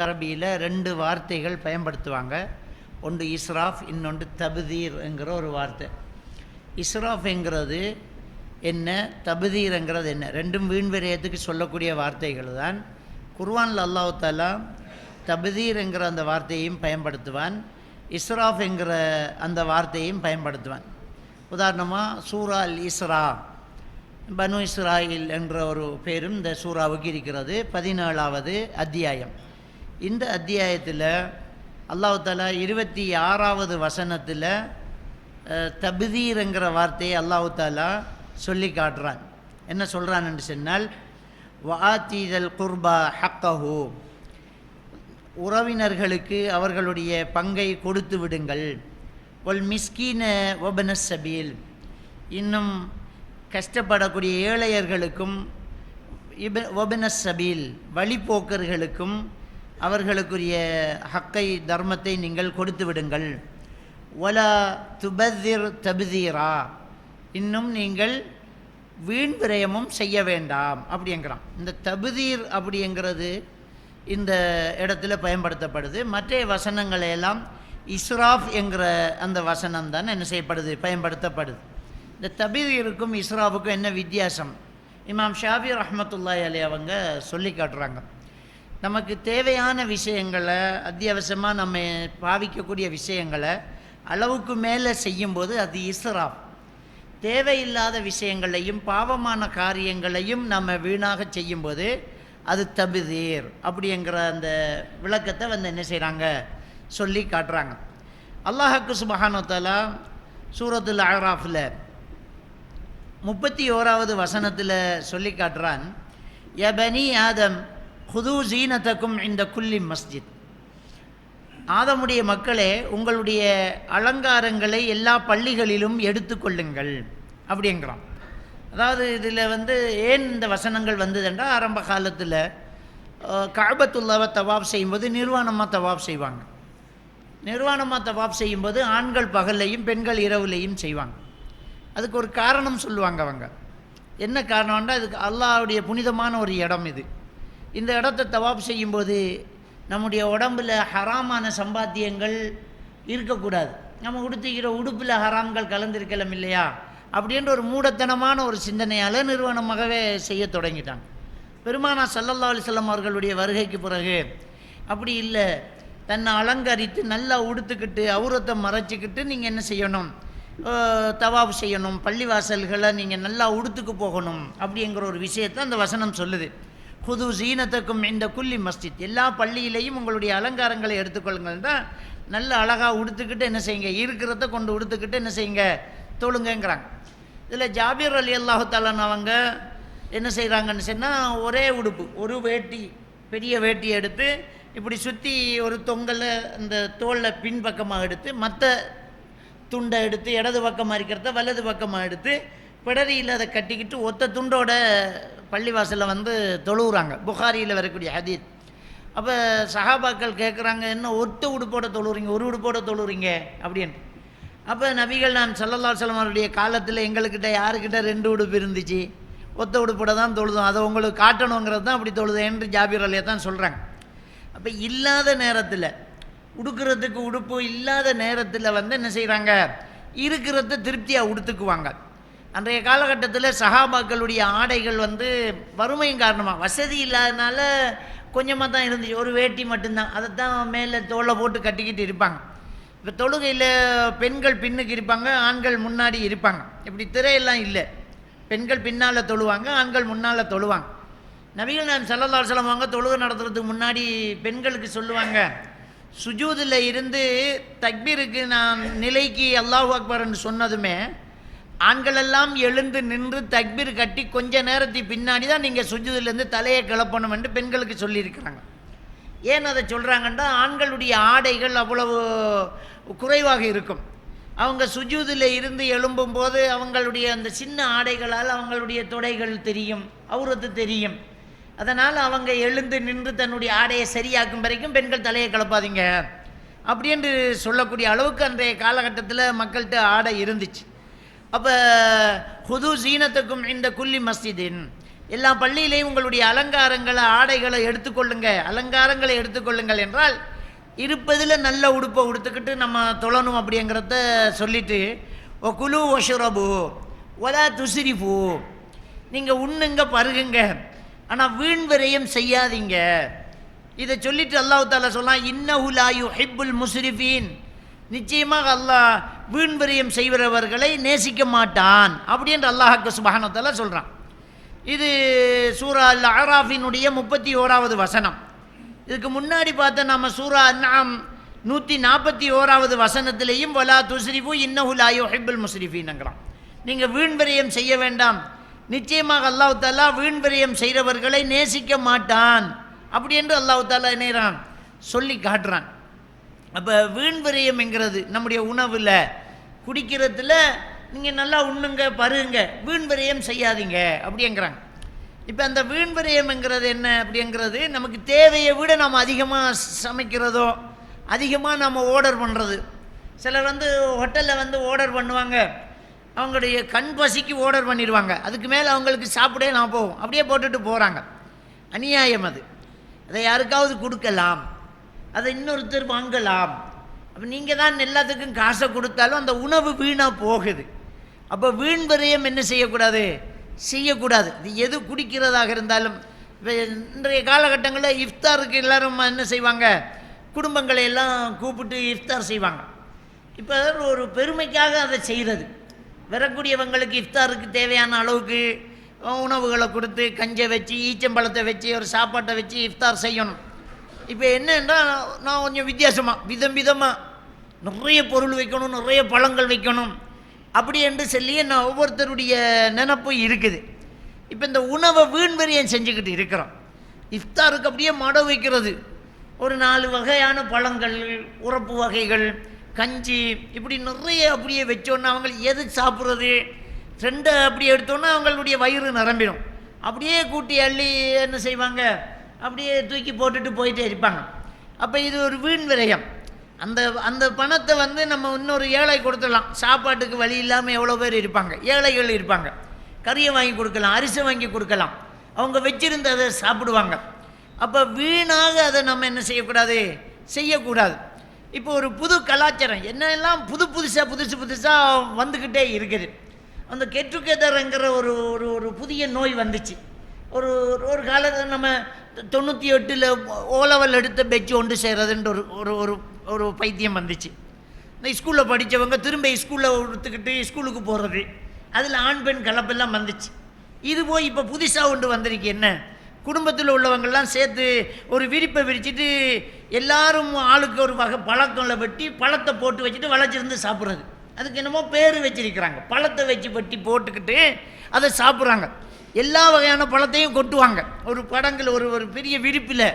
அரபியில் ரெண்டு வார்த்தைகள் பயன்படுத்துவாங்க. ஒன்று இஸ்ராஃப், இன்னொன்று தப்தீர் என்கிற ஒரு வார்த்தை. இஸ்ராஃப்ங்கிறது என்ன, தப்தீர்ங்கிறது என்ன, ரெண்டும் வீண் விரயத்துக்கு சொல்லக்கூடிய வார்த்தைகள் தான். குர்ஆனில் அல்லாஹ் தஆலா தப்தீர்ங்கிற அந்த வார்த்தையையும் பயன்படுத்துவான், இஸ்ராஃப் என்கிற அந்த வார்த்தையையும் பயன்படுத்துவான். உதாரணமாக சூரா அல் இஸ்ரா, பனு இஸ்ராயில் என்ற ஒரு பேரும் இந்த சூறாவுக்கு இருக்கிறது. 17வது அத்தியாயம். இந்த அத்தியாயத்தில் அல்லாஹ் தஆலா 26வது வசனத்தில் தப்தீர்ங்கிற வார்த்தையை அல்லாஹ் தஆலா சொல்லி காட்டுறான். என்ன சொல்கிறான் என்று சொன்னால், வஆத்தீதல் குர்பா ஹக்கஹு, உறவினர்களுக்கு அவர்களுடைய பங்கை கொடுத்து விடுங்கள். ஒல் மிஸ்கீன வபன சபீல், இன்னும் கஷ்டப்படக்கூடிய ஏழையர்களுக்கும் வபன சபீல் வழிபோக்கர்களுக்கும் அவர்களுக்குரிய ஹக்கை தர்மத்தை நீங்கள் கொடுத்து விடுங்கள். வலா துபத்திர் தப்தீரா, இன்னும் நீங்கள் வீண் விரயமும் செய்ய வேண்டாம் அப்படிங்கிறான். இந்த தப்தீர் அப்படிங்கிறது இந்த இடத்துல பயன்படுத்தப்படுது. மற்ற வசனங்களையெல்லாம் இஸ்ராஃப் என்கிற அந்த வசனம் தான் என்ன செய்யப்படுது, பயன்படுத்தப்படுது. இந்த தப்தீருக்கும் இஸ்ராஃபுக்கும் என்ன வித்தியாசம், இமாம் ஷாஃபி ரஹ்மத்துல்லாஹி அலைஹி அவங்க சொல்லி காட்டுறாங்க. நமக்கு தேவையான விஷயங்களை, அத்தியாவசியமாக நம்ம பாவிக்கக்கூடிய விஷயங்களை அளவுக்கு மேலே செய்யும்போது அது இஸ்ராஃப். தேவையில்லாத விஷயங்களையும் பாவமான காரியங்களையும் நம்ம வீணாக செய்யும்போது அது தப்தீர் அப்படிங்கிற அந்த விளக்கத்தை என்ன செய்கிறாங்க, சொல்லி காட்டுறாங்க. அல்லாஹ்வுக்கு சுப்ஹானஹு வ தஆலா சூரத்துல் அஅராஃபில் 31வது வசனத்தில் சொல்லி காட்டுறான், யா பனி ஆதம் ஹுது ஜீனத்தக்கும் இந்த குல்லி மஸ்ஜித், ஆதமுடைய மக்களே உங்களுடைய அலங்காரங்களை எல்லா பள்ளிகளிலும் எடுத்துக்கொள்ளுங்கள் அப்படிங்கிறான். அதாவது இதில் ஏன் இந்த வசனங்கள் வந்ததுன்றால், ஆரம்ப காலத்தில் கஅபத்துல்லாவை தவாப் செய்யும்போது நிர்வாணமாக தவாப் செய்வாங்க. நிர்வாணமாக தவாப் செய்யும்போது ஆண்கள் பகல்லையும் பெண்கள் இரவுலையும் செய்வாங்க. அதுக்கு ஒரு காரணம் சொல்லுவாங்க அவங்க. என்ன காரணம்னா, இதுக்கு அல்லாஹ்வுடைய புனிதமான ஒரு இடம் இது. இந்த இடத்த தவாப் செய்யும்போது நம்முடைய உடம்பில் ஹராமான சம்பாத்தியங்கள் இருக்கக்கூடாது. நம்ம உடுத்துக்கிற உடுப்பில் ஹராம்கள் கலந்திருக்கலாம் இல்லையா, அப்படின்ற ஒரு மூடத்தனமான ஒரு சிந்தனையால் நிறுவனமாகவே செய்ய தொடங்கிட்டாங்க. பெருமானா ஸல்லல்லாஹு அலைஹி வஸல்லம் அவர்களுடைய வருகைக்கு பிறகு அப்படி இல்லை, தன்னை அலங்கரித்து நல்லா உடுத்துக்கிட்டு அவுரத்தை மறைச்சிக்கிட்டு நீங்கள் என்ன செய்யணும், தவாப் செய்யணும், பள்ளிவாசல்களை நீங்கள் நல்லா உடுத்துக்கு போகணும் அப்படிங்கிற ஒரு விஷயத்தை அந்த வசனம் சொல்லுது. ஹுது ஜீனத்தக்கும் இந்த குல்லி மஸ்ஜித், எல்லா பள்ளியிலையும் உங்களுடைய அலங்காரங்களை எடுத்துக்கொள்ளுங்கள் தான். நல்ல அழகாக உடுத்துக்கிட்டு என்ன செய்யுங்க, இருக்கிறத கொண்டு உடுத்துக்கிட்டு என்ன செய்யுங்க, தொழுங்கிறாங்க. இதில் ஜாபிர் ரலியல்லாஹு தஆலா அவங்க என்ன செய்கிறாங்கன்னு சொன்னால், ஒரே உடுப்பு, ஒரு வேட்டி, பெரிய வேட்டியை எடுத்து இப்படி சுற்றி ஒரு தொங்கலை அந்த தோளில் பின்பக்கமாக எடுத்து, மற்ற துண்டை எடுத்து இடது பக்கமாக இருக்கிறத வலது பக்கமாக எடுத்து பிடரியில் அதை கட்டிக்கிட்டு ஒத்த துண்டோட பள்ளிவாசலில் தொழுகிறாங்க. புகாரியில் வரக்கூடிய ஹதீத். அப்போ சஹாபாக்கள் கேட்குறாங்க, என்ன ஒத்த உடுப்போட தொழுகிறீங்க, ஒரு உடுப்போட தொழுகிறீங்க அப்படின்னு. அப்போ நபிகள் நான் ஸல்லல்லாஹு அலைஹி வஸல்லம் அவருடைய காலத்தில் எங்களுக்கிட்ட யாருக்கிட்ட 2 உடுப்பு இருந்துச்சு, ஒத்த உடுப்போட தான் தொழுதோம், அதை உங்களுக்கு காட்டணுங்கிறது தான் அப்படி தொழுதேன் என்று ஜாபிர் அலியை தான் சொல்கிறாங்க. அப்போ இல்லாத நேரத்தில், உடுக்கிறதுக்கு உடுப்பு இல்லாத நேரத்தில் என்ன செய்கிறாங்க, இருக்கிறத திருப்தியாக உடுத்துக்குவாங்க. அன்றைய காலகட்டத்தில் சஹாபாக்களுடைய ஆடைகள் வறுமையின் காரணமாக, வசதி இல்லாதனால கொஞ்சமாக தான் இருந்துச்சு, ஒரு வேட்டி மட்டும்தான், அதை தான் மேலே தோலை போட்டு கட்டிக்கிட்டு இருப்பாங்க. இப்போ தொழுகையில் பெண்கள் பின்னுக்கு இருப்பாங்க, ஆண்கள் முன்னாடி இருப்பாங்க. இப்படி திரையெல்லாம் இல்லை, பெண்கள் பின்னால் தொழுவாங்க, ஆண்கள் முன்னால் தொழுவாங்க. நபிகள் நாயகம் ஸல்லல்லாஹு அலைஹி வஸல்லம் அவங்க தொழுகை நடத்துறதுக்கு முன்னாடி பெண்களுக்கு சொல்லுவாங்க, சுஜூதில் இருந்து தக்பீருக்கு நான் நிலைக்கு அல்லாஹு அக்பர்ன்னு சொன்னதுமே ஆண்களெல்லாம் எழுந்து நின்று தக்பீர் கட்டி கொஞ்ச நேரத்துக்கு பின்னாடி தான் நீங்கள் சுஜூதிலேருந்து தலையை கிளப்பணும் என்று பெண்களுக்கு சொல்லியிருக்கிறாங்க. ஏன் அதை சொல்கிறாங்கன்னா, ஆண்களுடைய ஆடைகள் அவ்வளவு குறைவாக இருக்கும். அவங்க சுஜூதில் இருந்து எழும்பும்போது அவங்களுடைய அந்த சின்ன ஆடைகளால் அவங்களுடைய தொடைகள் தெரியும், அவுரத்து தெரியும். அதனால் அவங்க எழுந்து நின்று தன்னுடைய ஆடையை சரியாக்கும் வரைக்கும் பெண்கள் தலையை கிளப்பாதீங்க அப்படி என்று சொல்லக்கூடிய அளவுக்கு அன்றைய காலகட்டத்தில் மக்கள்கிட்ட ஆடை இருந்துச்சு. அப்போ ஹுது ஜீனத்துக்கும் இந்த குல்லி மஸ்ஜிதின், எல்லா பள்ளியிலையும் உங்களுடைய அலங்காரங்களை ஆடைகளை எடுத்துக்கொள்ளுங்க, அலங்காரங்களை எடுத்துக்கொள்ளுங்கள் என்றால் இருப்பதில் நல்ல உடுப்பை உடுத்துக்கிட்டு நம்ம தொழணும் அப்படிங்கிறத சொல்லிட்டு ஓ குலு ஒஷரபு ஒலா துசிரிஃபு, நீங்கள் உண்ணுங்க பருகுங்க, ஆனால் வீண் விரயம் செய்யாதீங்க. இதை சொல்லிட்டு அல்லாஹ் தாலா சொல்லலாம், இன்னஹு லா யுஹிப்புல் முஸ்ரிஃபீன், நிச்சயமாக அல்லாஹ் வீண் விரயம் செய்கிறவர்களை நேசிக்க மாட்டான் அப்படின்ற அல்லாஹ் சுப்ஹானஹு வ தஆலா சொல்கிறான். இது சூரா அல் அராஃபினுடைய 31வது வசனம். இதுக்கு முன்னாடி பார்த்த நம்ம சூரா அன்ஆம் 141வது வசனத்திலேயும் வலா துஸ்ரிஃபு இன்னஹு லா யுஹிப்புல் முஸ்ரிஃபீன்ங்கிறான். நீங்கள் வீண் விரயம் செய்ய வேண்டாம், நிச்சயமாக அல்லாஹ் தாலா வீண் விரயம் செய்கிறவர்களை நேசிக்க மாட்டான் அப்படி என்று அல்லாஹ் தாலா என்னறான் சொல்லி காட்டுறான். அப்போ வீண் விரயம்ங்கிறது நம்முடைய உணவில் குடிக்கிறதுல நீங்கள் நல்லா உண்ணுங்க பருகுங்க, வீண் விரயம் செய்யாதீங்க அப்படிங்கிறாங்க. இப்போ அந்த வீண் விரயம்ங்கிறது என்ன அப்படிங்கிறது, நமக்கு தேவையை விட நம்ம அதிகமாக சமைக்கிறதோ, அதிகமாக நம்ம ஆர்டர் பண்ணுறது. சிலர் ஹோட்டலில் ஆர்டர் பண்ணுவாங்க, அவங்களுடைய கண் பசிக்கு ஆர்டர் பண்ணிடுவாங்க, அதுக்கு மேலே அவங்களுக்கு சாப்பிடே நான் போவோம், அப்படியே போட்டுட்டு போகிறாங்க. அநியாயம் அது. அதை யாருக்காவது கொடுக்கலாம், அதை இன்னொருத்தர் வாங்கலாம். அப்போ நீங்கள் தான் எல்லாத்துக்கும் காசை கொடுத்தாலும் அந்த உணவு வீணாக போகுது. அப்போ வீண் விரயம் என்ன செய்யக்கூடாது, செய்யக்கூடாது. இது எது குடிக்கிறதாக இருந்தாலும். இன்றைய காலகட்டங்களில் இஃப்தாருக்கு எல்லோரும் என்ன செய்வாங்க, குடும்பங்களை எல்லாம் கூப்பிட்டு இஃப்தார் செய்வாங்க. இப்போ ஒரு பெருமைக்காக அதை செய்கிறது. வரக்கூடியவங்களுக்கு இஃப்தாருக்கு தேவையான அளவுக்கு உணவுகளை கொடுத்து கஞ்சை வச்சு ஈச்சம்பழத்தை வச்சு ஒரு சாப்பாட்டை வச்சு இஃப்தார் செய்யணும். இப்போ என்னன்னா, நான் கொஞ்சம் வித்தியாசமாக விதமாக நிறைய பொருள் வைக்கணும், நிறைய பழங்கள் வைக்கணும் அப்படி என்று சொல்லி நான் ஒவ்வொருத்தருடைய நினப்பும் இருக்குது. இப்போ இந்த உணவை வீண் விரயம் செஞ்சுக்கிட்டு இருக்கிறோம். இஃப்தாருக்கு அப்படியே மட வைக்கிறது, ஒரு 4 வகையான பழங்கள், உரப்பு வகைகள், கஞ்சி, இப்படி நிறைய அப்படியே வச்சோன்னா அவங்க எது சாப்பிட்றது, 2 அப்படி எடுத்தோன்னா அவங்களுடைய வயிறு நிரம்பிடும். அப்படியே கூட்டி அள்ளி என்ன செய்வாங்க, அப்படியே தூக்கி போட்டுட்டு போயிட்டே இருப்பாங்க. அப்போ இது ஒரு வீண் விரயம். அந்த பணத்தை நம்ம இன்னொரு ஏழை கொடுத்துடலாம். சாப்பாட்டுக்கு வழி இல்லாமல் எவ்வளோ பேர் இருப்பாங்க, ஏழைகள் இருப்பாங்க. கறியை வாங்கி கொடுக்கலாம், அரிசி வாங்கி கொடுக்கலாம், அவங்க வச்சிருந்து அதை சாப்பிடுவாங்க. அப்போ வீணாக அதை நம்ம என்ன செய்யக்கூடாது, செய்யக்கூடாது. இப்போ ஒரு புது கலாச்சாரம் என்னெல்லாம் புதுசாக வந்துக்கிட்டே இருக்குது. அந்த கெட்டுக்கெதர்ங்கிற ஒரு ஒரு புதிய நோய் வந்துச்சு. ஒரு காலத்தில் நம்ம 98ல் ஓலவல் எடுத்த பெச்சு ஒன்று செய்கிறதுன்ற ஒரு ஒரு ஒரு பைத்தியம் வந்துச்சு. இந்த ஸ்கூலில் படித்தவங்க திரும்ப ஸ்கூலில் எடுத்துக்கிட்டு ஸ்கூலுக்கு போகிறது, அதில் ஆண் பெண் கலப்பெல்லாம் வந்துச்சு. இது போய் இப்போ புதுசாக ஒன்று வந்திருக்கு. என்ன, குடும்பத்தில் உள்ளவங்கள்லாம் சேர்த்து ஒரு விரிப்பை விரிச்சிட்டு எல்லாரும் ஆளுக்கு ஒரு வகை பழக்கங்களை வெட்டி பழத்தை போட்டு வச்சுட்டு வளைச்சிருந்து சாப்பிட்றது. அதுக்கு என்னமோ பேர் வச்சிருக்கிறாங்க. பழத்தை வச்சு வெட்டி போட்டுக்கிட்டு அதை சாப்பிட்றாங்க. எல்லா வகையான பழத்தையும் கொட்டுவாங்க. ஒரு படங்கள் ஒரு பெரிய விரிப்பில்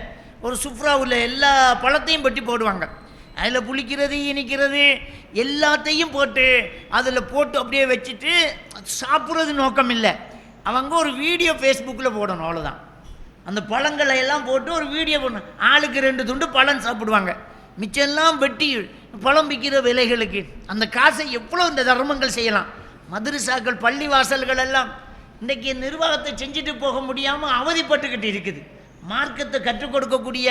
ஒரு சுப்ராவில் எல்லா பழத்தையும் வெட்டி போடுவாங்க. அதில் புளிக்கிறது இனிக்கிறது எல்லாத்தையும் போட்டு அதில் போட்டு அப்படியே வச்சுட்டு சாப்பிட்றது நோக்கம் இல்லை. அவங்க ஒரு வீடியோ ஃபேஸ்புக்கில் போடணும், அவ்வளோதான். அந்த பழங்களை எல்லாம் போட்டு ஒரு வீடியோ போடணும். ஆளுக்கு 2 துண்டு பழம் சாப்பிடுவாங்க, மிச்சம்லாம் வெட்டி பழம் விற்கிற விலைகளுக்கு அந்த காசை எவ்வளோ இந்த தர்மங்கள் செய்யலாம். மதரசாக்கள் பள்ளி வாசல்கள் எல்லாம் இன்றைக்கி நிர்வாகத்தை செஞ்சுட்டு போக முடியாமல் அவதிப்பட்டுக்கிட்டு இருக்குது. மார்க்கத்தை கற்றுக் கொடுக்கக்கூடிய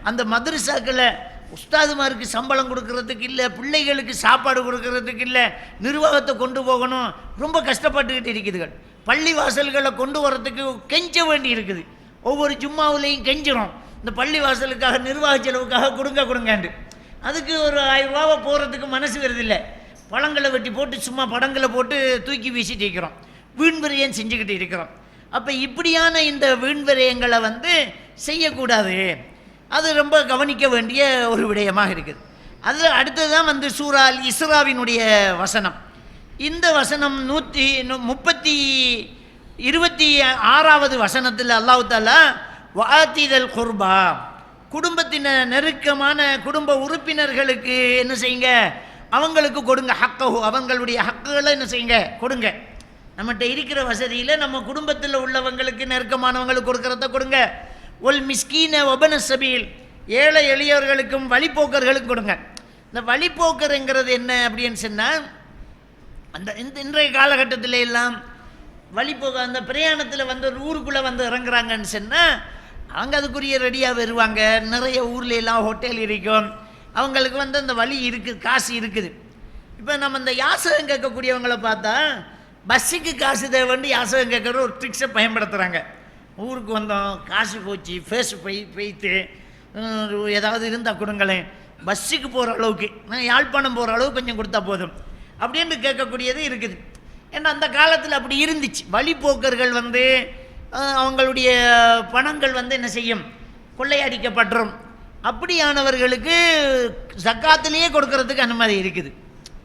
அந்த மதரசாக்களை உஸ்தாதுமாருக்கு சம்பளம் கொடுக்கறதுக்கு இல்லை, பிள்ளைகளுக்கு சாப்பாடு கொடுக்கறதுக்கு இல்லை, நிர்வாகத்தை கொண்டு போகணும், ரொம்ப கஷ்டப்பட்டுக்கிட்டு இருக்குதுகள். பள்ளி வாசல்களை கொண்டு வரத்துக்கு கெஞ்ச வேண்டி இருக்குது. ஒவ்வொரு ஜும்மாவிலையும் கெஞ்சிரும், இந்த பள்ளி வாசலுக்காக நிர்வாக செலவுக்காக கொடுங்கண்டு. அதுக்கு ஒரு 1000 ரூபாவை போகிறதுக்கு மனசு வருதில்லை. பழங்களை வெட்டி போட்டு சும்மா படங்களை போட்டு தூக்கி வீசிட்டு இருக்கிறோம், வீண் விரயம் செஞ்சுக்கிட்டு இருக்கிறோம். அப்போ இப்படியான இந்த வீண் விரயங்களை செய்யக்கூடாது. அது ரொம்ப கவனிக்க வேண்டிய ஒரு விடயமாக இருக்குது. அது அடுத்ததுதான் சூரா அல் இஸ்ராவினுடைய வசனம். இந்த வசனம் 26வது வசனத்தில் அல்லாஹ் தஆலா வஆத்திதல் குர்பா, குடும்பத்தின நெருக்கமான குடும்ப உறுப்பினர்களுக்கு என்ன செய்யுங்க, அவங்களுக்கு கொடுங்க. ஹக்கஹு, அவங்களுடைய ஹக்குகளை என்ன செய்யுங்க, கொடுங்க. நம்மகிட்ட இருக்கிற வசதியில் நம்ம குடும்பத்தில் உள்ளவங்களுக்கு நெருக்கமானவங்களுக்கு கொடுக்கறத கொடுங்க. ஒல் மிஸ்கீன வபன சபீல், ஏழை எளியவர்களுக்கும் வழிப்போக்கர்களுக்கும் கொடுங்க. இந்த வழிப்போக்கருங்கிறது என்ன அப்படின்னு சொன்னால், அந்த இன்றைய காலகட்டத்தில் எல்லாம் வழிபோக அந்த பிரயாணத்தில் வந்து ஒரு ஊருக்குள்ளே வந்து இறங்குறாங்கன்னு சொன்னால் அவங்க அதுக்குரிய ரெடியாக வருவாங்க. நிறைய ஊரில் எல்லாம் ஹோட்டல் இருக்கும், அவங்களுக்கு வந்து அந்த வழி இருக்குது, காசு இருக்குது. இப்போ நம்ம இந்த யாசகம் கேட்கக்கூடியவங்களை பார்த்தா பஸ்ஸுக்கு காசு தேவைன்னு யாசகம் கேட்குற ஒரு ட்ரிக்ஸை பயன்படுத்துகிறாங்க. ஊருக்கு வந்தோம், காசு போச்சு, ஃபேஸ் போய்த்து ஏதாவது இருந்தால் கொடுங்களேன், பஸ்ஸுக்கு போகிற அளவுக்கு, நான் யாழ்ப்பாணம் போகிற அளவுக்கு கொஞ்சம் கொடுத்தா போதும் அப்படின்னு கேட்கக்கூடியது இருக்குது. ஏன்னா அந்த காலத்தில் அப்படி இருந்துச்சு. வழிபோக்கர்கள் வந்து அவங்களுடைய பணங்கள் வந்து என்ன செய்யும், கொள்ளையடிக்கப்பட்டுரும். அப்படியானவர்களுக்கு ஜக்காத்திலேயே கொடுக்கறதுக்கு அனுமதி இருக்குது.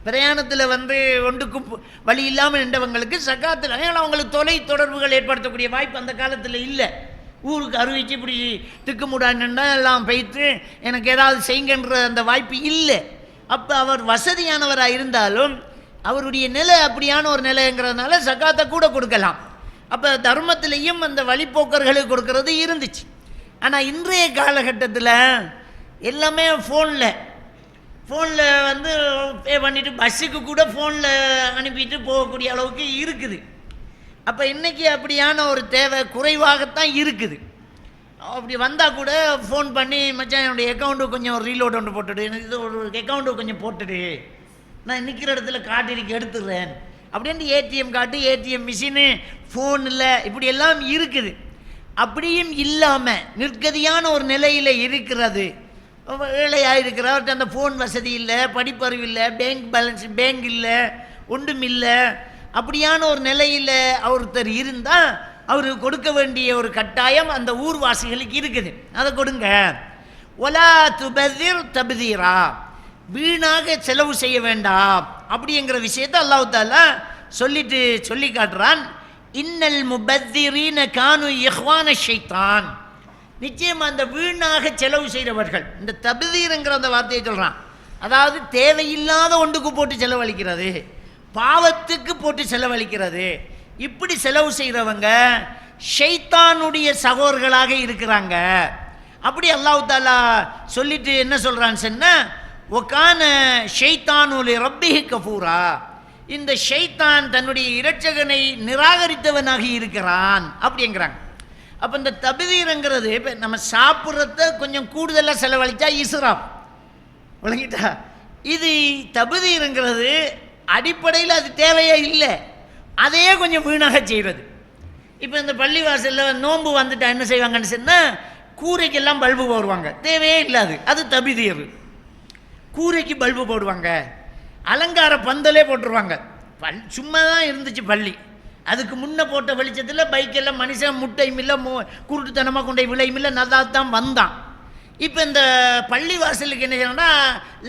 பிரயாணத்தில் வந்து ஒன்றுக்கும் வழி இல்லாமல் நின்றவங்களுக்கு ஜக்காத்தில், ஏன்னா அவங்களுக்கு தொலை தொடர்புகள் ஏற்படுத்தக்கூடிய வாய்ப்பு அந்த காலத்தில் இல்லை. ஊருக்கு அறிவிச்சு இப்படி திக்குமுடான்னா எல்லாம் போய்த்து எனக்கு ஏதாவது செய்யுங்கன்ற அந்த வாய்ப்பு இல்லை. அப்போ அவர் வசதியானவராக இருந்தாலும் அவருடைய நிலை அப்படியான ஒரு நிலைங்கிறதுனால ஜக்காத்தை கூட கொடுக்கலாம். அப்போ தர்மத்திலையும் அந்த வழிபோக்கர்களுக்கு கொடுக்கறது இருந்துச்சு. ஆனால் இன்றைய காலகட்டத்தில் எல்லாமே ஃபோனில் வந்து பே பண்ணிவிட்டு பஸ்ஸுக்கு கூட ஃபோனில் அனுப்பிட்டு போகக்கூடிய அளவுக்கு இருக்குது. அப்போ இன்றைக்கி அப்படியான ஒரு தேவை குறைவாகத்தான் இருக்குது. அப்படி வந்தால் கூட ஃபோன் பண்ணி மச்சான் என்னுடைய அக்கௌண்ட்டு கொஞ்சம் ரீலோட் ஒன்று போட்டுடு, எனக்கு இது ஒரு அக்கௌண்ட்டு கொஞ்சம் போட்டுடு, நான் நிற்கிற இடத்துல காட்டிற்கு எடுத்துடுறேன் அப்படின்ட்டு ATM card, ATM machine, phone இல்லை, இப்படி எல்லாம் இருக்குது. அப்படியும் இல்லாமல் நிற்கதியான ஒரு நிலையில் இருக்கிறது, ஏழையாக இருக்கிறவர்கிட்ட அந்த ஃபோன் வசதி இல்லை, படிப்பறிவு இல்லை, பேங்க் பேலன்ஸ் பேங்க் இல்லை, ஒன்றும் இல்லை, அப்படியான ஒரு நிலையில் ஒருத்தர் இருந்தால் அவருக்கு கொடுக்க வேண்டிய ஒரு கட்டாயம் அந்த ஊர்வாசிகளுக்கு இருக்குது. அதை கொடுங்க. ஒலா துபதிர் தபதீரா, வீணாக செலவு செய்ய வேண்டாம் அப்படிங்கிற விஷயத்தை அல்லாஹ் தஆலா சொல்லி காட்டுறான். இன்னல் முபத்திரீன கானு இஹ்வான ஷைத்தான், நிச்சயமாக அந்த வீணாக செலவு செய்கிறவர்கள், இந்த தபதீருங்கிற அந்த வார்த்தையை சொல்கிறான். அதாவது தேவையில்லாத ஒன்றுக்கு போட்டு செலவழிக்கிறது, பாவத்துக்கு போட்டு செலவழிக்கிறது, இப்படி செலவு செய்கிறவங்க ஷைத்தானுடைய சகோதரர்களாக இருக்கிறாங்க. அப்படி அல்லாஹ் தஆலா சொல்லிட்டு என்ன சொல்கிறான்னு சொன்னால், ஒகான ஷைத்தானுலி ரப்பிஹி கஃபூரா, இந்த ஷைத்தான் தன்னுடைய இரட்சகனை நிராகரித்தவனாக இருக்கிறான் அப்படிங்கிறாங்க. அப்போ இந்த தபதீருங்கிறது இப்போ நம்ம சாப்பிட்றத கொஞ்சம் கூடுதலாக செலவழித்தா இஸ்ராஃப், விளங்கிட்டா? இது தபதீருங்கிறது அடிப்படையில் அது தேவையே இல்லை, அதையே கொஞ்சம் வீணாக செய்கிறது. இப்போ இந்த பள்ளிவாசலில் நோன்பு வந்துட்டா என்ன செய்வாங்கன்னு சொன்னால் கூரைக்கெல்லாம் பல்பு போடுவாங்க, தேவையே இல்லாது, அது தபதீர். கூரைக்கு பல்பு போடுவாங்க, அலங்கார பந்தலே போட்டுருவாங்க. சும்மா தான் இருந்துச்சு பள்ளி, அதுக்கு முன்னே போட்ட வெளிச்சத்தில் பைக்கெல்லாம் மனுஷன் முட்டையும் இல்லை, குருட்டுத்தனமாக கொண்டே விளையும் இல்லை, நல்லா தான் வந்தான். இப்போ இந்த பள்ளி வாசலுக்கு என்ன செய்யணும்னா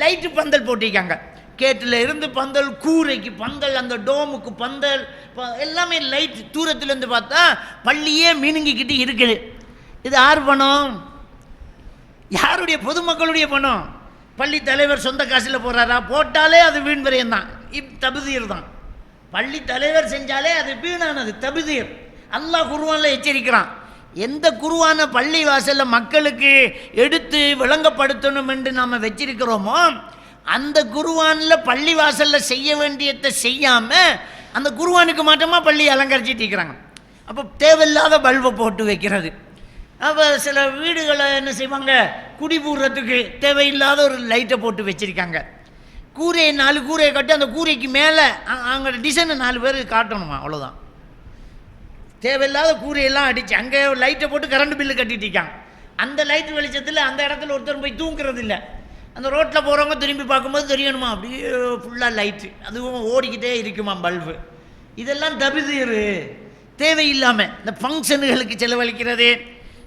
லைட்டு பந்தல் போட்டிருக்காங்க, கேட்டில் இருந்து பந்தல், கூரைக்கு பந்தல், அந்த டோமுக்கு பந்தல், எல்லாமே லைட். தூரத்துலேருந்து பார்த்தா பள்ளியே மினுங்கிக்கிட்டு இருக்குது. இது யார் பணம்? யாருடைய? பொதுமக்களுடைய பணம். பள்ளி தலைவர் சொந்த காசில் போகிறாரா? போட்டாலே அது வீண் விரயம் தான், தபதீர் தான். பள்ளி தலைவர் செஞ்சாலே அது வீணானது, தபதீர். அல்லாஹ் குர்ஆனில் எச்சரிக்கிறான். எந்த குர்ஆனை பள்ளி வாசலில் மக்களுக்கு எடுத்து விளங்கப்படுத்தணும் என்று நாம் வச்சிருக்கிறோமோ அந்த குர்ஆனில் பள்ளி வாசலில் செய்ய வேண்டியதை செய்யாமல் அந்த குர்ஆனுக்கு மாற்றமாக பள்ளி அலங்கரிச்சிட்டு இருக்கிறாங்க. அப்போ தேவையில்லாத பல்பை போட்டு வைக்கிறது. அப்போ சில வீடுகளை என்ன செய்வாங்க, குடிபூர்றதுக்கு தேவையில்லாத ஒரு லைட்டை போட்டு வச்சுருக்காங்க. கூரையை 4 கூரையை கட்டி அந்த கூரைக்கு மேலே அங்கே டிசைனை 4 பேருக்கு காட்டணுமா, அவ்வளோதான். தேவையில்லாத கூரையெல்லாம் அடித்து அங்கே லைட்டை போட்டு கரண்ட் பில்லு கட்டிட்டு இருக்காங்க. அந்த லைட் வெளிச்சத்தில் அந்த இடத்துல ஒருத்தர் போய் தூங்குறது இல்லை. அந்த ரோட்டில் போகிறவங்க திரும்பி பார்க்கும்போது தெரியணுமா, அப்படியே ஃபுல்லாக லைட்டு, அதுவும் ஓடிக்கிட்டே இருக்குமா பல்பு. இதெல்லாம் தபதீர், தேவையில்லாமல் இந்த ஃபங்க்ஷனுகளுக்கு செலவழிக்கிறது.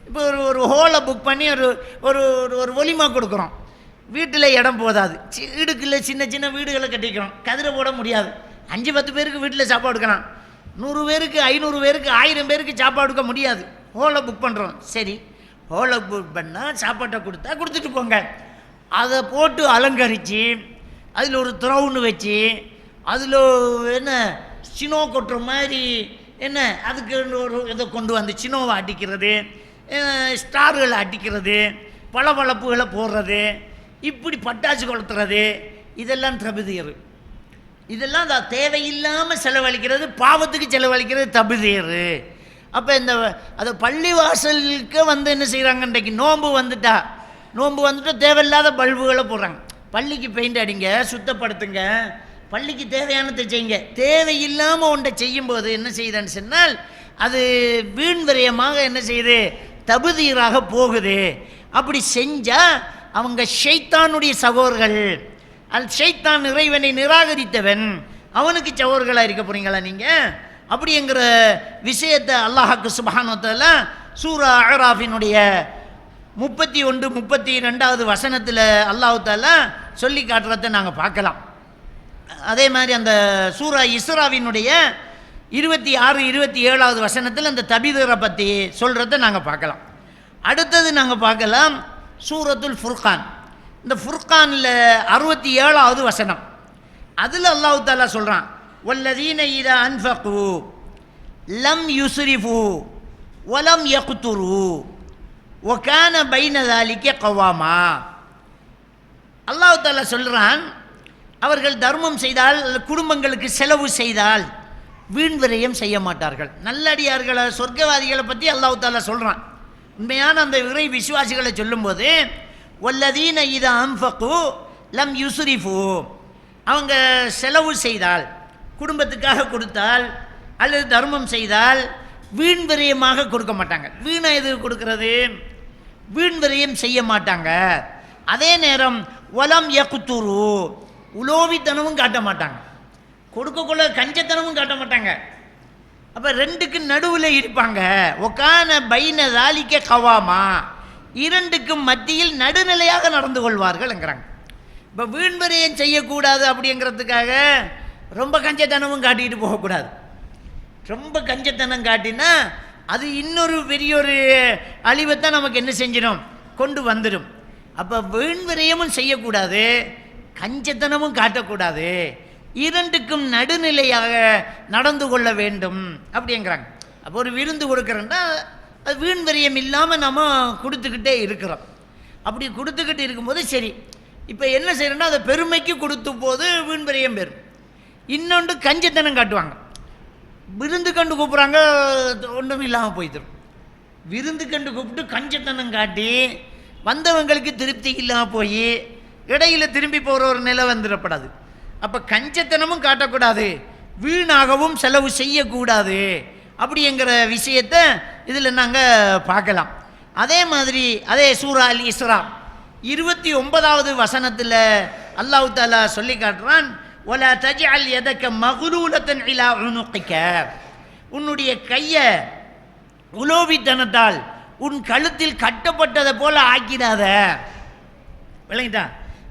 இப்போ ஒரு ஹோலை புக் பண்ணி ஒரு ஒரு ஒலிமா கொடுக்குறோம், வீட்டில் இடம் போதாது, வீடுக்குள்ள சின்ன சின்ன வீடுகளை கட்டிக்கிறோம், கதிரை போட முடியாது. 5-10 பேருக்கு வீட்டில் சாப்பாடு எடுக்கலாம், 100 பேருக்கு 500 பேருக்கு 1000 பேருக்கு சாப்பாடு எடுக்க முடியாது. ஹோலை புக் பண்ணுறோம், சரி ஹோலை புக் பண்ணால் சாப்பாட்டை கொடுத்துட்டு போங்க. அதை போட்டு அலங்கரித்து அதில் ஒரு த்ரௌன்னு வச்சு அதில் என்ன சினோ கொட்டுற மாதிரி என்ன அதுக்கு ஒரு இதை கொண்டு வந்து சினோவை அடிக்கிறது, ஸ்டார்களை அடிக்கிறது, பளபளப்புகளை போடுறது, இப்படி பட்டாசு கொளுத்துறது, இதெல்லாம் தபதீர். இதெல்லாம் தேவையில்லாமல் செலவழிக்கிறது, பாவத்துக்கு செலவழிக்கிறது தபுதீரு. அப்போ இந்த அது பள்ளிவாசலுக்கு என்ன செய்கிறாங்க, இன்றைக்கு நோன்பு வந்துட்டா தேவையில்லாத பல்புகளை போடுறாங்க. பள்ளிக்கு பெயிண்ட் அடிங்க, சுத்தப்படுத்துங்க, பள்ளிக்கு தேவையானதை செய்யுங்க. தேவையில்லாமல் ஒன்றை செய்யும்போது என்ன செய்யுதுன்னு சொன்னால் அது வீண் விரயமாக என்ன செய்யுது, தபுதீராக போகுது. அப்படி செஞ்சால் அவங்க ஷைத்தானுடைய சகோதரர்கள். ஷைத்தான் இறைவனை நிராகரித்தவன், அவனுக்கு சகோதரர்களாக இருக்க போறீங்களா நீங்கள்? அப்படிங்கிற விஷயத்தை அல்லாஹ்க்கு சுப்ஹானஹு வ தஆலா சூரா அராஃபினுடைய 31, 32வது வசனத்தில் அல்லாஹ் தஆலா சொல்லி காட்டுறதை நாங்கள் பார்க்கலாம். அதே மாதிரி அந்த சூரா இஸ்ராவினுடைய 26, 27வது வசனத்தில் அந்த தபீதரை பற்றி சொல்கிறத நாங்கள் பார்க்கலாம். அடுத்தது நாங்கள் பார்க்கலாம் சூரத்துல் ஃபுர்கான். இந்த ஃபுர்கானில் 67வது வசனம், அதில் அல்லாஹ் தஆலா சொல்கிறான், வல்லதீன இதா அன்ஃபகு லம் யுஸ்ரிஃபு வலம் யக்துரு வகான பைன ذلك கவாமா. அல்லாஹ் தஆலா சொல்கிறான், அவர்கள் தர்மம் செய்தால், குடும்பங்களுக்கு செலவு செய்தால் வீண் விரயம் செய்ய மாட்டார்கள். நல்லடியார்களை, சொர்க்கவாதிகளை பற்றி அல்லாஹ் தஆலா சொல்கிறான். உண்மையான அந்த இறை விசுவாசிகளை சொல்லும்போது வல்லதீன இதா அன்ஃபகு லம் யுஸ்ரிஃபு, அவங்க செலவு செய்தால், குடும்பத்துக்காக கொடுத்தால் அல்லது தர்மம் செய்தால் வீண் விரயமாக கொடுக்க மாட்டாங்க. வீணாக எது கொடுக்கறது, வீண் விரயம் செய்ய மாட்டாங்க. அதே நேரம் வலம் யக்துரு, உலோவித்தனமும் காட்ட மாட்டாங்க, கொடுக்கக்குள்ள கஞ்சத்தனமும் காட்ட மாட்டாங்க. அப்போ ரெண்டுக்கு நடுவில் இருப்பாங்க. ஒக்கான பைன ذلك கவாமா, இரண்டுக்கும் மத்தியில் நடுநிலையாக நடந்து கொள்வார்கள்ங்கிறாங்க. இப்போ வீண் விரயம் செய்யக்கூடாது அப்படிங்கிறதுக்காக ரொம்ப கஞ்சத்தனமும் காட்டிக்கிட்டு போகக்கூடாது. ரொம்ப கஞ்சத்தனம் காட்டினா அது இன்னொரு பெரிய ஒரு அழிவைத்தான் நமக்கு என்ன செஞ்சிடும், கொண்டு வந்துடும். அப்போ வீண் விரயமும் செய்யக்கூடாது, கஞ்சத்தனமும் காட்டக்கூடாது, இரண்டுக்கும் நடுநிலையாக நடந்து கொள்ள வேண்டும் அப்படிங்கிறாங்க. அப்போ ஒரு விருந்து கொடுக்குறோன்னா அது வீண் விரயம் இல்லாமல் நம்ம கொடுத்துக்கிட்டே இருக்கிறோம். அப்படி கொடுத்துக்கிட்டு இருக்கும்போது சரி, இப்போ என்ன செய்யறோன்னா அதை பெருமைக்கு கொடுத்த போது வீண் விரயம் பெறும். இன்னொன்று கஞ்சத்தனம் காட்டுவாங்க, விருந்து கண்டு கூப்பிட்றாங்க, ஒன்றும் இல்லாமல் போய்த்தரும். விருந்து கண்டு கூப்பிட்டு கஞ்சத்தனம் காட்டி வந்தவங்களுக்கு திருப்தி இல்லாமல் போய் இடையில திரும்பி போகிற ஒரு நிலை வந்துடப்படாது. அப்போ கஞ்சத்தனமும் காட்டக்கூடாது, வீணாகவும் செலவு செய்யக்கூடாது அப்படிங்கிற விஷயத்தை இதில் நாங்கள் பார்க்கலாம். அதே மாதிரி அதே சூரா அல் இஸ்ரா 29வது வசனத்தில் அல்லாஹ் தஆலா சொல்லி காட்டுறான், வலா தஜ்அல் யதக மக்லூலத்தன் இலா உனுகிக, உன்னுடைய கையை உலோபித்தனத்தால் உன் கழுத்தில் கட்டப்பட்டதை போல ஆக்கிடாத. விளங்கிட்டா?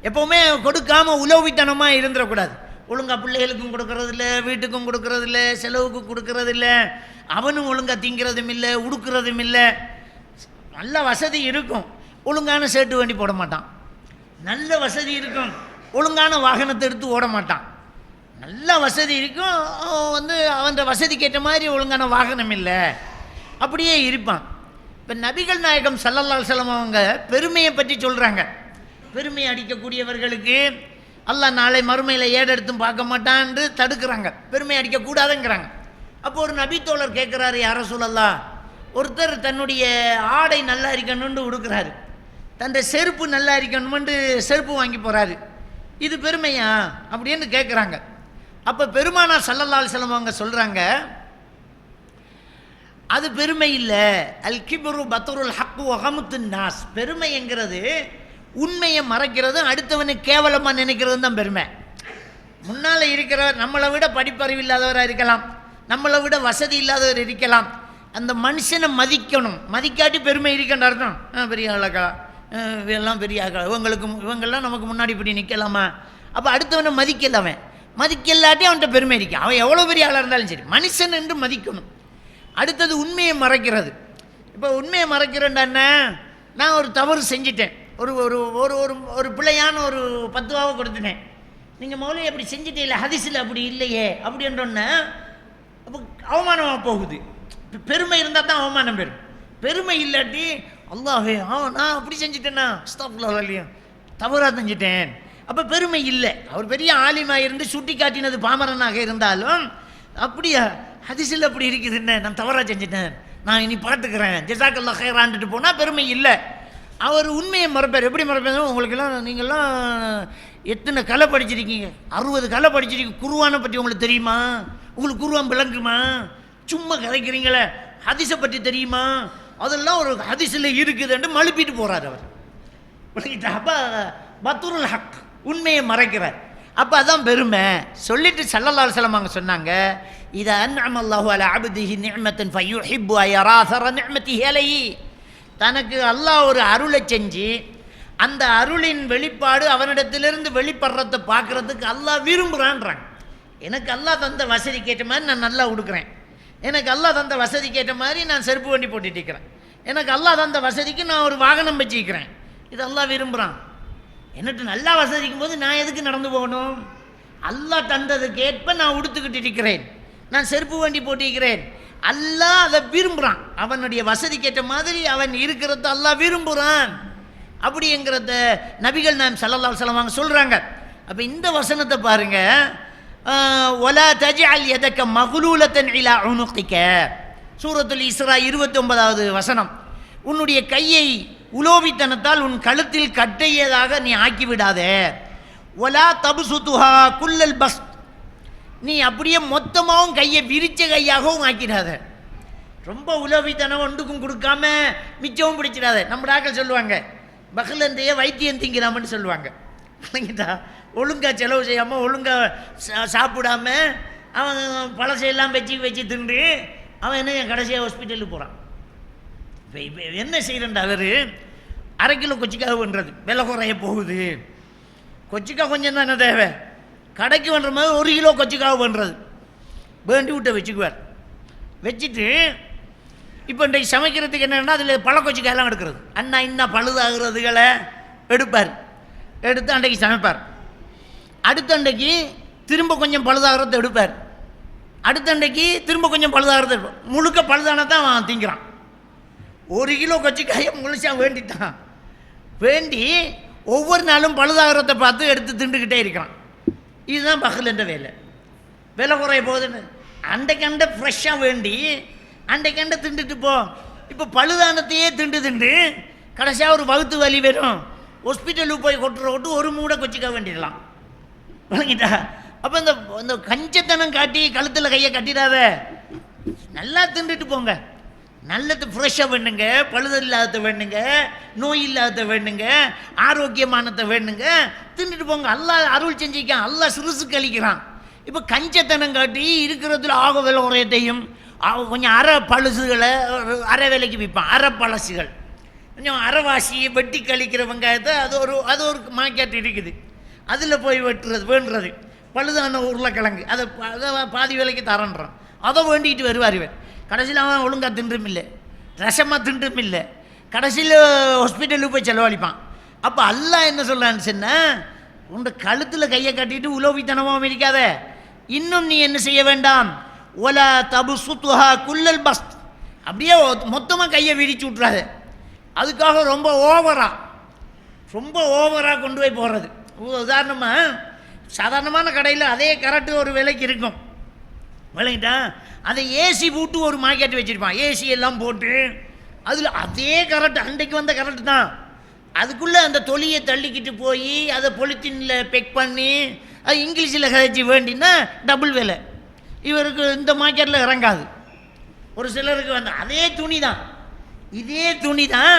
எப்போவுமே கொடுக்காம உலோபித்தனமாக இருந்துடக்கூடாது. ஒழுங்கா பிள்ளைகளுக்கும் கொடுக்கறதில்ல, வீட்டுக்கும் கொடுக்கறதில்ல, செலவுக்கு கொடுக்கறதில்ல, அவனும் ஒழுங்கா திங்கிறதும் இல்லை, உடுக்கிறதும் இல்லை. நல்ல வசதி இருக்கும், ஒழுங்கான சேட்டு வண்டி போட மாட்டான். நல்ல வசதி இருக்கும், ஒழுங்கான வாகனத்தை எடுத்து ஓட மாட்டான். நல்ல வசதி இருக்கும், அவன் வசதிக்கு ஏற்ற மாதிரி ஒழுங்கான வாகனம் இல்லை, அப்படியே இருப்பான். இப்போ நபிகள் நாயகம் ஸல்லல்லாஹு அலைஹி வஸல்லம் அவங்க பெருமையை பற்றி சொல்கிறாங்க. பெருமை அடிக்கக்கூடியவர்களுக்கு அல்லாஹ் நாளை மறுமையில் ஏடெடுத்தும் பார்க்க மாட்டான்னு தடுக்கிறாங்க, பெருமை அடிக்கக்கூடாதுங்கிறாங்க. அப்போ ஒரு நபி தோழர் கேட்குறாரு, யா ரசூலல்லாஹ், ஒருத்தர் தன்னுடைய ஆடை நல்லா இருக்கணும்னு உடுக்கிறாரு, தன் செருப்பு நல்லா இருக்கணும்னு செருப்பு வாங்கி போகிறாரு, இது பெருமையா அப்படின்னு கேட்குறாங்க. அப்போ பெருமானார் ஸல்லல்லாஹு அலைஹி வஸல்லம் அவங்க சொல்கிறாங்க, அது பெருமை இல்லை. அல் கிப்ரு பத்ருல் ஹக்கு வகமுத்துன் நாஸ், பெருமைங்கிறது உண்மையை மறைக்கிறது, அடுத்தவனை கேவலமாக நினைக்கிறது தான் பெருமை. முன்னால் இருக்கிறவர் நம்மளை விட படிப்பறிவு இல்லாதவராக இருக்கலாம், நம்மளை விட வசதி இல்லாதவர் இருக்கலாம், அந்த மனுஷனை மதிக்கணும். மதிக்காட்டி பெருமை இருக்கின்ற அர்த்தம், பெரிய ஆளக்கா, இவெல்லாம் பெரிய ஆக்களா, இவங்கெல்லாம் நமக்கு முன்னாடி இப்படி நிற்கலாமா? அப்போ அடுத்தவனை மதிக்கலாமே, மதிக்கலாட்டி அவன்கிட்ட பெருமை இருக்கு. அவன் எவ்வளோ பெரிய ஆளாக இருந்தாலும் சரி, மனுஷன் என்று மதிக்கணும். அடுத்தது உண்மையை மறைக்கிறது. இப்போ உண்மையை மறைக்கிறேன்டாண்ணா, நான் ஒரு தவறு செஞ்சிட்டேன், ஒரு ஒரு ஒரு ஒரு ஒரு பிள்ளையான ஒரு 10 ரூபாவை கொடுத்துட்டேன், நீங்கள் மௌலவி அப்படி செஞ்சிட்டே, ஹதீஸில் அப்படி இல்லையே அப்படின்றோன்னே அப்போ அவமானமாக போகுது. பெருமை இருந்தால் தான் அவமானம் பெறும். பெருமை இல்லாட்டி அல்லாஹே நான் அப்படி செஞ்சுட்டேன்னா அஸ்தக்ஃபிருல்லாஹ் இல்லையா, தவறாக செஞ்சுட்டேன் அப்போ பெருமை இல்லை. அவர் பெரிய ஆலிமாக இருந்து சுட்டி காட்டினது பாமரனாக இருந்தாலும், அப்படியா ஹதீஸில் அப்படி இருக்குதுன்னு நான் தவறாக செஞ்சுட்டேன், நான் இனி பார்த்துக்கிறேன், ஜஸாக்கல்லாஹ் ஹைரான்ட்டு போனால் பெருமை இல்லை. அவர் உண்மையை மறப்பார். எப்படி மறப்பார்? உங்களுக்கெல்லாம் நீங்கள்லாம் எத்தனை கலை படிச்சிருக்கீங்க? 60 கலை படிச்சிருக்கீங்க. குர்ஆனை பற்றி உங்களுக்கு தெரியுமா? உங்களுக்கு குர்ஆன் விளங்குமா? சும்மா கதைக்கிறீங்களே. ஹதீஸை பற்றி தெரியுமா? அதெல்லாம் ஒரு ஹதீஸில் இருக்குதுன்னு மழுப்பிட்டு போகிறார் அவர். அப்போ பத்துருல் ஹக், உண்மையை மறைக்கிறார். அப்போ அதான் பெருமை. சொல்லிட்டு ஸல்லல்லாஹு அலைஹி வஸல்லம் அவங்க சொன்னாங்க, இதா அன்அம அல்லாஹு அலா அப்திஹி நிஅமத்தன் ஃபயுஹிப்பு அயரா அஸர நிஅமத்திஹி அலைஹி. தனக்கு அல்லாஹ் ஒரு அருளை செஞ்சு அந்த அருளின் வெளிப்பாடு அவனிடத்திலிருந்து வெளிப்படுறதை பார்க்குறதுக்கு அல்லாஹ் விரும்புகிறான்றாங்க. எனக்கு அல்லாஹ் தந்த வசதிக்கு ஏற்ற மாதிரி நான் நல்லா உடுக்கிறேன், எனக்கு அல்லாஹ் தந்த வசதிக்கு ஏற்ற மாதிரி நான் செருப்பு வண்டி போட்டுட்டு இருக்கிறேன், எனக்கு அல்லாஹ் தந்த வசதிக்கு நான் ஒரு வாகனம் வச்சுக்கிறேன். இது அல்லாஹ் விரும்புகிறான். எனக்கு நல்லா வசதிக்கும் போது நான் எதுக்கு நடந்து போகணும்? அல்லாஹ் தந்ததுக்கு ஏற்ப நான் உடுத்துக்கிட்டு இருக்கிறேன், நான் செருப்பு வண்டி போட்டிருக்கிறேன். அல்லாஹ் அதை விரும்புகிறான். அவனுடைய வசதிக்கேற்ற மாதிரி அவன் இருக்கிறத அல்லாஹ் விரும்புகிறான். அப்படிங்கிறத நபிகள் நாயம் ஸல்லல்லாஹு அலைஹி வஸல்லம் சொல்கிறாங்க. அப்போ இந்த வசனத்தை பாருங்க, வலா தஜ்அல் யதக மக்லூலத்தன் இலா உனுகிக, சூரத்துல் இஸ்ரா 29வது வசனம். உன்னுடைய கையை உலோபித்தனத்தால் உன் கழுத்தில் கட்டையதாக நீ ஆக்கிவிடாதே. வலா தபுசுதுஹா குல்லல் பஸ்த், நீ அப்படியே மொத்தமாகவும் கையை விரிச்ச கையாகவும் ஆக்கிடாத. ரொம்ப உலோபித்தனம் ஒன்றுக்கும் கொடுக்காம மிச்சமும் பிடிச்சிடாத. நம்ம டாக்டர் சொல்லுவாங்க, பகலந்தைய வைத்தியம் திங்கிறாமன்னு சொல்லுவாங்க. ஒழுங்காக செலவு செய்யாமல் ஒழுங்காக சாப்பிடாம அவன் பழசையெல்லாம் வச்சு தின்று அவன் என்ன கடைசியாக ஹாஸ்பிட்டலுக்கு போகிறான். இப்போ என்ன செய்கிறேன்டா, அவர் 1/2 கிலோ கொச்சிக்காக பண்ணுறது விலை குறைய போகுது, கொச்சிக்காய் கொஞ்சம் தானே தேவை, கடைக்கு பண்ணுற மாதிரி 1 கிலோ கொச்சிக்காக பண்ணுறது வேண்டி விட்ட வச்சுக்குவார். வச்சுட்டு இப்போ இன்றைக்கு சமைக்கிறதுக்கு என்னென்னா அதில் பழ கொச்சிக்காயெல்லாம் எடுக்கிறது, அண்ணா இன்னும் பழுதாகிறதுகளை எடுப்பார், எடுத்து அன்றைக்கு சமைப்பார். அடுத்த அன்றைக்கு திரும்ப கொஞ்சம் பழுதாகிறத எடுப்பார், அடுத்த அன்றைக்கு திரும்ப கொஞ்சம் பழுதாகிறத எடுப்பார். முழுக்க பழுதான தான் அவன் திங்கிறான். 1 கிலோ கொச்சிக்காயை முழுசாக வேண்டித்தான், வேண்டி ஒவ்வொரு நாளும் பழுதாகிறத பார்த்து எடுத்து திண்டுக்கிட்டே இருக்கிறான். இதுதான் பகல் என்ற வேலை. விலை குறைய போகுதுன்னு அண்டைக்கண்டை ஃப்ரெஷ்ஷாக வேண்டி அண்டைக்கண்டை திண்டுட்டு போ. இப்போ பழுதானத்தையே திண்டு கடைசியாக ஒரு வகுத்து வலி வரும், ஹாஸ்பிட்டலுக்கு போய் கொட்டு ஒரு மூடை கொச்சிக்க வேண்டிடலாம். வழங்கிட்டா? அப்போ இந்த கஞ்சத்தனம் காட்டி கழுத்தில் கையை கட்டிடாத, நல்லா திண்டுட்டு போங்க. நல்லது ஃப்ரெஷ்ஷாக வேணுங்க, பழுதல் இல்லாத வேணுங்க, நோய் இல்லாத வேணுங்க, ஆரோக்கியமானதை வேணுங்க, தின்னுட்டு போங்க. அல்லாஹ் அருள் செஞ்சிக்கான், அல்லாஹ் சிறுசுக்கு அளிக்கிறான். இப்போ கஞ்சத்தனம் காட்டி இருக்கிறதுல ஆக விலை உரையத்தையும் கொஞ்சம் அரை பழுசுகளை அரை விலைக்கு விற்பான், அரை பழசுகள் கொஞ்சம் அரைவாசியை வெட்டி கழிக்கிற வெங்காயத்தை அது ஒரு மார்க்கெட் இருக்குது, அதில் போய் வேண்டுறது பழுதான உருளைக்கிழங்கு அதை பாதி விலைக்கு தரன்றான், அதை வேண்டிக்கிட்டு வருவார் இவர். கடைசியில் அவன் ஒழுங்காக தின்றும் இல்லை, ரசமாக தின்றும் இல்லை, கடைசியில் ஹாஸ்பிட்டலுக்கு போய் செலவழிப்பான். அப்போ அல்லாஹ் என்ன சொல்கிறான்னு சொன்னால், உன் கழுத்தில் கையை கட்டிட்டு உலோபித்தனமாக இருக்காத, இன்னும் நீ என்ன செய்ய வேண்டாம், ஒலா தபுசுதுஹா குல்லல் பஸ்த், அப்படியே மொத்தமாக கையை விரிச்சு விட்றாத. அதுக்காக ரொம்ப ஓவராக கொண்டு போய் போகிறது. உதாரணமாக சாதாரணமான கடையில் அதே கரெக்டு ஒரு விலைக்கு இருக்கும், விளங்கிட்டா? அதை ஏசி போட்டு ஒரு மார்க்கெட் வச்சுருப்பான், ஏசி எல்லாம் போட்டு அதில் அதே கரெக்டு அன்றைக்கு வந்த கரெக்டு தான், அதுக்குள்ளே அந்த தொலியை தள்ளிக்கிட்டு போய் அதை பொலித்தீனில் பெக் பண்ணி அது இங்கிலீஷில் கதைச்சி வேண்டினா டபுள் விலை. இவருக்கு இந்த மார்க்கெட்டில் இறங்காது. ஒரு சிலருக்கு வந்து அதே துணி தான், இதே துணி தான்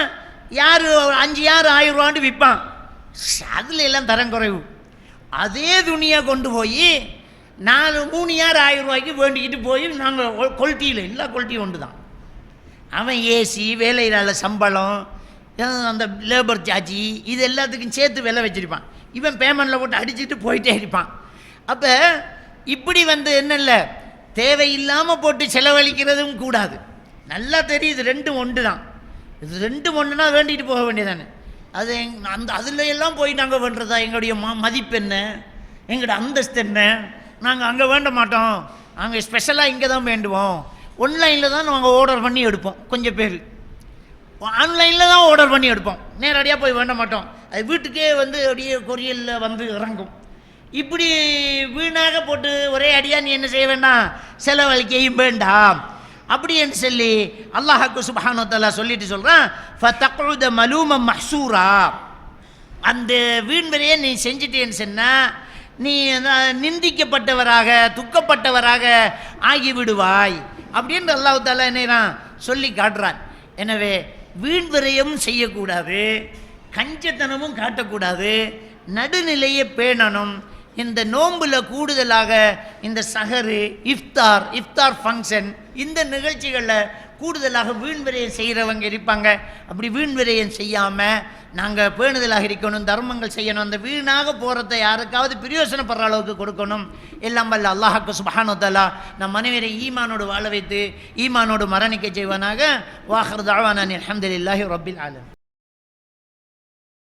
யார் 5 யார் 1000 ரூபான்னு விற்பான், அதில் எல்லாம் தரம் குறைவு. அதே துணியை கொண்டு போய் 3 யார் 1000 ரூபாய்க்கு வேண்டிக்கிட்டு போய் நாங்கள் குவாலிட்டியில் எல்லா குவாலிட்டியும் ஒன்று தான். அவன் ஏசி, வேலையிலான சம்பளம், அந்த லேபர் சார்ஜி, இது எல்லாத்துக்கும் சேர்த்து விலை வச்சுருப்பான். இவன் பேமெண்ட்டில் போட்டு அடிச்சுட்டு போயிட்டே இருப்பான். அப்போ இப்படி என்ன இல்லை, தேவையில்லாமல் போட்டு செலவழிக்கிறதும் கூடாது. நல்லா தெரியுது ரெண்டும் ஒன்று தான், இது ரெண்டும் ஒன்றுனா வேண்டிட்டு போக வேண்டியதானே. அது அதில் எல்லாம் போய் நாங்கள் பண்ணுறதா, எங்களுடைய மதிப்பு என்ன, எங்களோட அந்தஸ்து என்ன, நாங்கள் அங்கே வேண்ட மாட்டோம், நாங்கள் ஸ்பெஷலாக இங்கே தான் வேண்டுவோம், ஆன்லைனில் தான் நாங்கள் ஆர்டர் பண்ணி எடுப்போம். கொஞ்சம் பேர் ஆன்லைனில் தான் ஆர்டர் பண்ணி எடுப்போம், நேரடியாக போய் வேண்ட மாட்டோம். அது வீட்டுக்கே வந்து அப்படியே கொரியலில் வந்து இறங்கும். இப்படி வீணாக போட்டு ஒரே அடியாக நீ என்ன செய்ய வேண்டாம், செலவழிக்கையும் வேண்டாம் அப்படி என்று சொல்லி அல்லாஹ்வுக்கு சுப்ஹானஹு வ தஆலா சொல்லிட்டு சொல்கிறான், ஃபதக்உத மலூமன் மஹ்சூரா. அந்த வீண் விரையை நீ செஞ்சிட்டேன்னு சொன்னால் நீ நிந்திக்கப்பட்டவராக துக்கப்பட்டவராக ஆகிவிடுவாய் அப்படின்னு அல்லாஹ் தஆலா என்ன சொல்லி காட்டுறான். எனவே வீண் விரயம் செய்யக்கூடாது, கஞ்சத்தனமும் காட்டக்கூடாது, நடுநிலையை பேணணும். இந்த நோம்பில் கூடுதலாக இந்த சஹரு, இஃப்தார் ஃபங்க்ஷன், இந்த நிகழ்ச்சிகளில் கூடுதலாக வீண் விரயம் செய்கிறவங்க இருப்பாங்க. அப்படி வீண் விரயம் செய்யாமல் நாங்கள் பேணுதலாக இருக்கணும், தர்மங்கள் செய்யணும். அந்த வீணாக போகிறத யாருக்காவது பிரயோசனப்படுற அளவுக்கு கொடுக்கணும். எல்லாம் வல்ல அல்லாஹ்வுக்கு சுப்ஹானஹு வ தஆலா நம் மனைவியரை ஈமானோடு வாழ வைத்து ஈமானோடு மரணிக்க செய்வானாக. வாஹிர் தஅவானா அல்ஹம்துலில்லாஹி ரப்பில் ஆலமீன்.